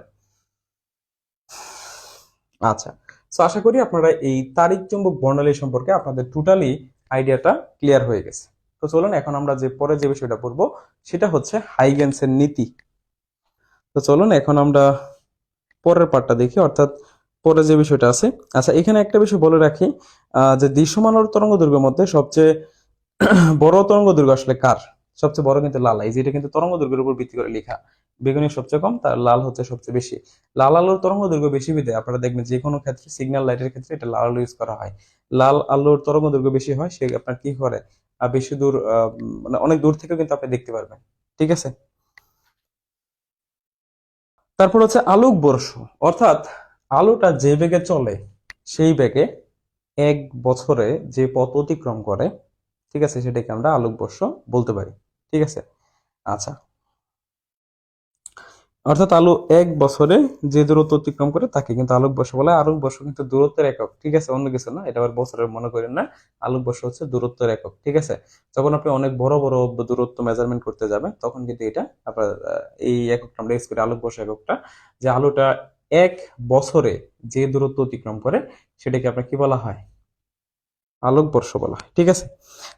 আচ্ছা, তো আশা করি আপনারা এই তাড়িৎ চুম্বক বর্ণালী সম্পর্কে আপনাদের টোটালি আইডিয়াটা ক্লিয়ার হয়ে গেছে। তো চলুন এখন আমরা যে পরে যে বিষয়টা পড়বো সেটা হচ্ছে হাইগেন্সের নীতি। তো চলুন এখন আমরা পরের পার্টটা দেখি, অর্থাৎ পরে যে বিষয়টা আছে। আচ্ছা, এখানে একটা বিষয় বলে রাখি, যে দৃশ্যমান আলোর তরঙ্গ দৈর্ঘ্যের মধ্যে সবচেয়ে বড় তরঙ্গ দৈর্ঘ্য আসলে কার? সবচেয়ে বড় কিন্তু লাল, এই যেটা কিন্তু তরঙ্গ দৈর্ঘ্যের উপর ভিত্তি করে লেখা। বেগুনি সবচেয়ে কম, তার লাল হচ্ছে সবচেয়ে বেশি। লাল আলোর তরঙ্গ দৈর্ঘ্য বেশি বিধে আপনারা দেখবেন যে কোনো ক্ষেত্রে সিগন্যাল লাইটের ক্ষেত্রে এটা লাল আলো ইউজ করা হয়। লাল আলোর তরঙ্গ দৈর্ঘ্য বেশি হয়, সে আপনার কি করে বেশি দূর মানে অনেক দূর থেকে কিন্তু আপনি দেখতে পারবেন। ঠিক আছে, তারপর হচ্ছে আলোক বর্ষ, অর্থাৎ আলোটা যে বেগে চলে সেই বেগে 1 বছরে যে পথ অতিক্রম করে, ঠিক আছে, সেটাকে আমরা আলোক বর্ষ বলতে পারি। ঠিক আছে, আচ্ছা, অর্থাৎ আলো 1 বছরে যে দূরত্ব অতিক্রম করে তাকে কিন্তু আলোক বর্ষ বলে। আলোক বর্ষ কিন্তু দূরত্বের একক, ঠিক আছে, অন্য কিছু না, এটা আবার বছরের মনে করেন না। আলোক বর্ষ হচ্ছে দূরত্বের একক। ঠিক আছে, যখন আপনি অনেক বড় বড় দূরত্ব মেজারমেন্ট করতে যাবেন তখন কিন্তু এটা আপনার এই এককটা আমরা ইউজ করি, আলোক বর্ষ এককটা। যে আলোটা 1 বছরে যে দূরত্ব অতিক্রম করে সেটাকে আপনার কি বলা হয়? আলোক বর্ষ বলা হয়। ঠিক আছে,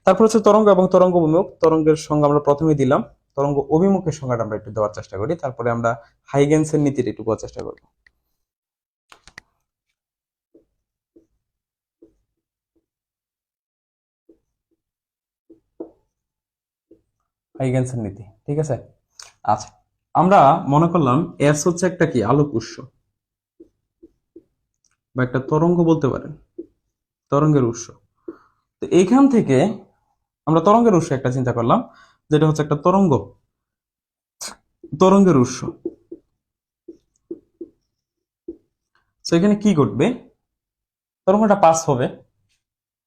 তারপর হচ্ছে তরঙ্গ এবং তরঙ্গ অভিমুখ। তরঙ্গের সংজ্ঞা আমরা প্রথমেই দিলাম, তরঙ্গ অভিমুখের সংজ্ঞাটা আমরা একটু দেওয়ার চেষ্টা করি, তারপরে আমরা হাইগেন্সের নীতিটা একটু বোঝার চেষ্টা করবো। হাইগেন্সের নীতি, ঠিক আছে। আচ্ছা, আমরা মনে করলাম এস হচ্ছে একটা কি আলোক উৎস বা একটা তরঙ্গ বলতে পারেন, তরঙ্গের উৎস। তো এইখান থেকে আমরা তরঙ্গের উৎস একটা চিন্তা করলাম, যেটা হচ্ছে একটা তরঙ্গ, তরঙ্গের উৎস। তো এখানে কি ঘটবে, তরঙ্গটা পাস হবে,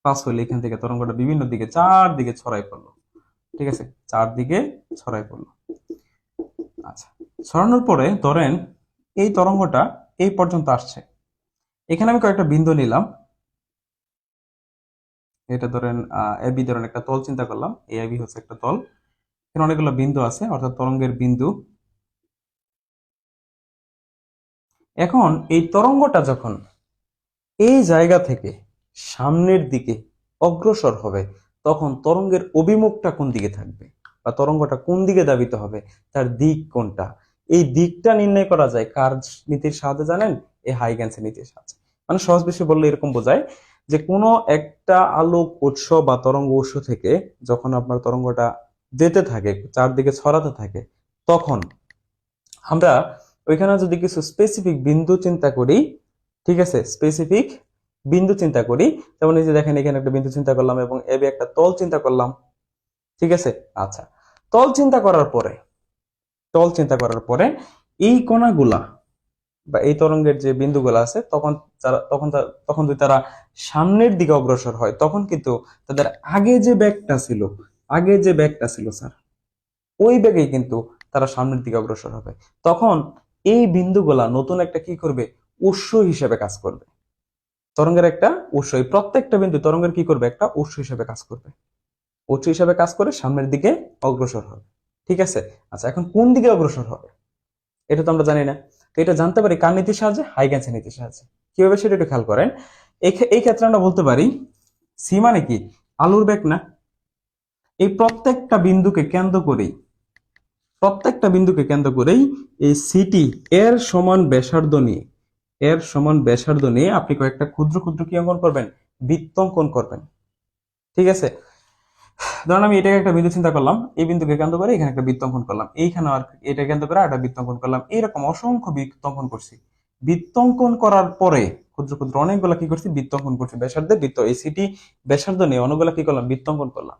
পাস হলে এখান থেকে তরঙ্গটা বিভিন্ন দিকে চারদিকে ছড়াই পড়লো। ঠিক আছে, চারদিকে ছড়াই পড়লো। আচ্ছা, ছড়ানোর পরে ধরেন এই তরঙ্গটা এই পর্যন্ত আসছে। এখানে আমি কয়েকটা বিন্দু নিলাম, এটা ধরেন এবি, ধরেন একটা তল চিন্তা করলাম, এ বি হচ্ছে একটা তল, এখানে অনেকগুলো বিন্দু আছে অর্থাৎ তরঙ্গের বিন্দু। এখন এই তরঙ্গটা যখন এই জায়গা থেকে সামনের দিকে অগ্রসর হবে তখন তরঙ্গের অভিমুখটা কোন দিকে থাকবে বা তরঙ্গটা কোন দিকে ধাবিত হবে, তার দিক কোনটা, এই দিকটা নির্ণয় করা যায় কার নীতির সাহায্যে জানেন? এই হাইগেন্সের নীতির সাহায্যে। মানে সহজ বিষয় বললে এরকম বোঝায় যে কোনো একটা আলোক উৎস বা তরঙ্গ উৎস থেকে যখন আপনার তরঙ্গটা যেতে থাকে, চারদিকে ছড়াতে থাকে, তখন আমরা ওইখানে যদি কিছু স্পেসিফিক বিন্দু চিন্তা করি, ঠিক আছে, স্পেসিফিক বিন্দু চিন্তা করি, যেমন এই যে দেখেন এখানে একটা বিন্দু চিন্তা করলাম এবং এবি একটা তল চিন্তা করলাম। ঠিক আছে, আচ্ছা, তল চিন্তা করার পরে, তল চিন্তা করার পরে এই কণাগুলা বা এই তরঙ্গের যে বিন্দুগুলো আছে তখন তখন যদি তারা সামনের দিকে অগ্রসর হয় তখন কিন্তু তাদের আগে যে ব্যাগটা ছিল, আগে যে ব্যাগটা ছিল স্যার, ওই ব্যাগেই কিন্তু তারা সামনের দিকে অগ্রসর হবে। তখন এই বিন্দুগুলা নতুন একটা কি করবে, উৎস হিসেবে কাজ করবে, তরঙ্গের একটা উৎস। এই প্রত্যেকটা বিন্দু তরঙ্গের কি করবে, একটা উৎস হিসেবে কাজ করবে, উৎস হিসেবে কাজ করে সামনের দিকে অগ্রসর হবে। ঠিক আছে, আচ্ছা, এখন কোন দিকে অগ্রসর হবে এটা তো আমরা জানি না। তো এটা জানতে পারি কার নীতির সাহায্যে? হাইগেন্সের নীতির সাহায্যে। কিভাবে সেটা একটু খেয়াল করেন। এই ক্ষেত্রে আমরা বলতে পারি সি মানে কি, আলোর বেগ না? এই প্রত্যেকটা বিন্দুকে কেন্দ্র করেই এই সিটি এর সমান ব্যাসার্ধ নিয়ে, এর সমান ব্যাসার্ধ নিয়ে আপনি কয়েকটা ক্ষুদ্র ক্ষুদ্র কি অঙ্কন করবেন, বৃত্ত অঙ্কন করবেন। ঠিক আছে, ধরুন আমি এটাকে একটা বিন্দু চিন্তা করলাম, এই বিন্দুকে কেন্দ্র করে এখানে একটা বৃত্ত অঙ্কন করলাম, এইখানে আর এটা কেন্দ্র করে একটা বৃত্ত অঙ্কন করলাম, এইরকম অসংখ্য বৃত্ত অঙ্কন করছি। বৃত্ত অঙ্কন করার পরে ক্ষুদ্র ক্ষুদ্র অনেকগুলা কি করছি, বৃত্ত অঙ্কন করছি, ব্যাসার্ধের বৃত্ত, এই সিটি ব্যাসার্ধ নিয়ে অনেকগুলা কি করলাম, বৃত্ত অঙ্কন করলাম।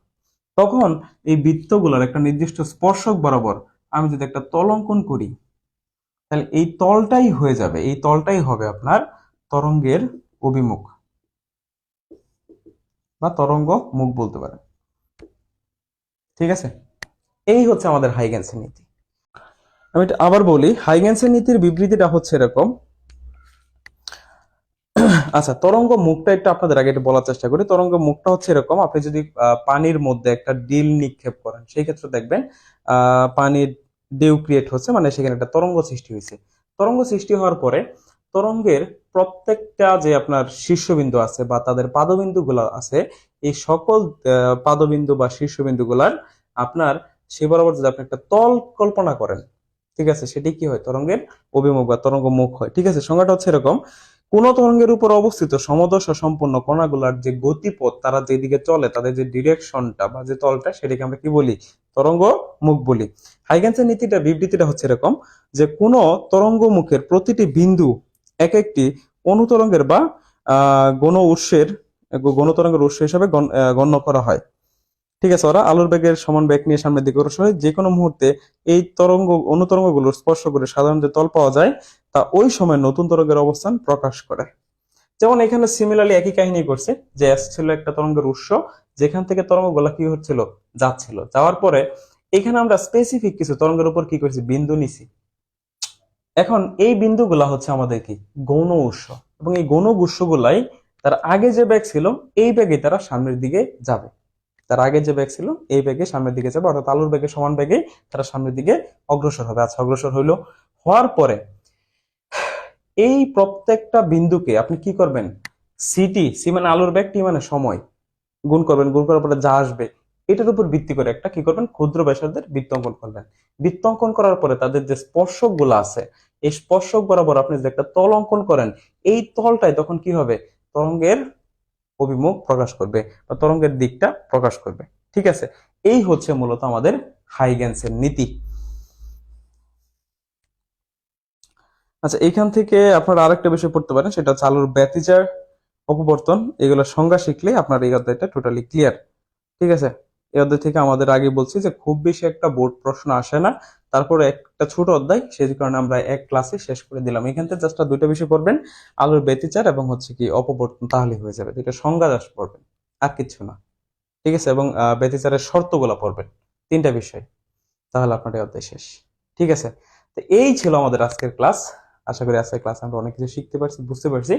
তখন এই বৃত্তগুলোর একটা নির্দিষ্ট স্পর্শক বরাবর আমি যদি একটা তল অঙ্কন করি, তাহলে এই তলটাই হয়ে যাবে, এই তলটাই হবে আপনার তরঙ্গের অভিমুখ বা তরঙ্গ মুখ বলতে পারেন। ঠিক আছে, এই হচ্ছে আমাদের হাইগেন্সের নীতি। আমি এটা আবার বলি, হাইগেন্সের নীতির বিবৃতিটা হচ্ছে এরকম। আচ্ছা, তরঙ্গ মুখটা একটু আপনাদের আগে একটু বলার চেষ্টা করি। তরঙ্গ মুখটা হচ্ছে এরকম, আপনি যদি পানির মধ্যে একটা ডিল নিক্ষেপ করেন, সেই ক্ষেত্রে দেখবেন পানির ঢেউ ক্রিয়েট হচ্ছে, মানে সেখানে একটা তরঙ্গ সৃষ্টি হয়েছে। তরঙ্গ সৃষ্টি হওয়ার পরে তরঙ্গের প্রত্যেকটা যে আপনার শীর্ষবিন্দু আছে বা তাদের পাদবিন্দু গুলা আছে, এই সকল পাদবিন্দু বা শীর্ষবিন্দু গুলার আপনার সে বরাবর যদি আপনি একটা তল কল্পনা করেন, ঠিক আছে, সেটি কি হয়? তরঙ্গের অভিমুখ বা তরঙ্গ মুখ হয়। ঠিক আছে, সংজ্ঞাটা হচ্ছে এরকম। কোন তরঙ্গের উপর অবস্থিত সমদশা সম্পন্ন কণাগুলার যে গতিপথ, তারা যেদিকে চলে, তাদের যে ডিরেকশনটা বা যে তলটা, সেটাকে আমরা কি বলি? তরঙ্গ মুখ বলি। হাইগেন্সের নীতিটা বিবৃতিটা হচ্ছে এরকম যে কোন তরঙ্গ মুখের প্রতিটি বিন্দু এক একটি অনুতরঙ্গের বা গণ তরঙ্গের উৎস হিসাবে গণ্য করা হয়। ঠিক আছে, ওরা আলোর বেগের সমান বেগ নিয়ে সামনের দিকে অগ্রসর হয়। যে কোনো মুহূর্তে এই অনুতরঙ্গগুলো স্পর্শ করে সাধারণত তল পাওয়া যায়, তা ওই সময় নতুন তরঙ্গের অবস্থান প্রকাশ করে। যেমন এখানে সিমিলারলি একই কাহিনী করছে, যে এস ছিল একটা তরঙ্গের উৎস, যেখান থেকে তরঙ্গগুলা কি হচ্ছিল? যাচ্ছিল। যাওয়ার পরে এখানে আমরা স্পেসিফিক কিছু তরঙ্গের উপর কি করছি? বিন্দু নিছি। এখন এই বিন্দুগুলা হচ্ছে আমাদের কি? গৌণ উৎস। এবং এই গৌণ উৎসগুলাই তার আগে যে বেগ ছিল, এই বেগে তারা সামনের দিকে যাবে। তার আগে যে বেগ ছিল, এই বেগে সামনের দিকে যাবে, অর্থাৎ আলোর বেগের সমান বেগে তারা সামনের দিকে অগ্রসর হবে। আচ্ছা, অগ্রসর হইলো। হওয়ার পরে এই প্রত্যেকটা বিন্দুকে আপনি কি করবেন? সি মানে আলোর বেগ, টি মানে সময়, গুণ করবেন। গুণ করার পরে যা আসবে, এটার উপর ভিত্তি করে একটা কি করবেন? ক্ষুদ্র ব্যাসার্ধের বৃত্ত অঙ্কন করবেন। বৃত্ত অঙ্কন করার পরে তাদের যে স্পর্শক গুলো আছে, এই স্পর্শক বরাবর আপনি যে একটা তল অঙ্কন করেন, এই তলটাই তখন কি হবে? তরঙ্গের অভিমুখ প্রকাশ করবে বা তরঙ্গের দিকটা প্রকাশ করবে। ঠিক আছে, এই হচ্ছে মূলত আমাদের হাইগেন্সের নীতি। আচ্ছা, এইখান থেকে আপনারা আরেকটা বিষয় পড়তে পারেন, সেটা হচ্ছে আলোর ব্যতিচার, অপবর্তন, এগুলোর সংজ্ঞা শিখলে আপনার এই অধ্যায়টা টোটালি ক্লিয়ার। ঠিক আছে, এই অধ্যায় থেকে আমাদের আগে বলছি যে খুব বেশি একটা বোর্ড প্রশ্ন আসে না, তারপরে একটা ছোট অধ্যায়, সেই কারণে আমরা এক ক্লাসে শেষ করে দিলাম। এখান থেকে জাস্ট দুইটা বিষয় পড়বেন, আলোর ব্যতিচার এবং হচ্ছে কি অপবর্তন, তাহলে হয়ে যাবে। দুইটা সংজ্ঞা জাস্ট পড়বেন, আর কিছু না। ঠিক আছে, এবং ব্যতিচারের শর্তগুলো পড়বেন, তিনটা বিষয়, তাহলে আপনার এই অধ্যায় শেষ। ঠিক আছে, তো এই ছিল আমাদের আজকের ক্লাস। আশা করি আজকের ক্লাস আমরা অনেক কিছু শিখতে পারছি, বুঝতে পারছি।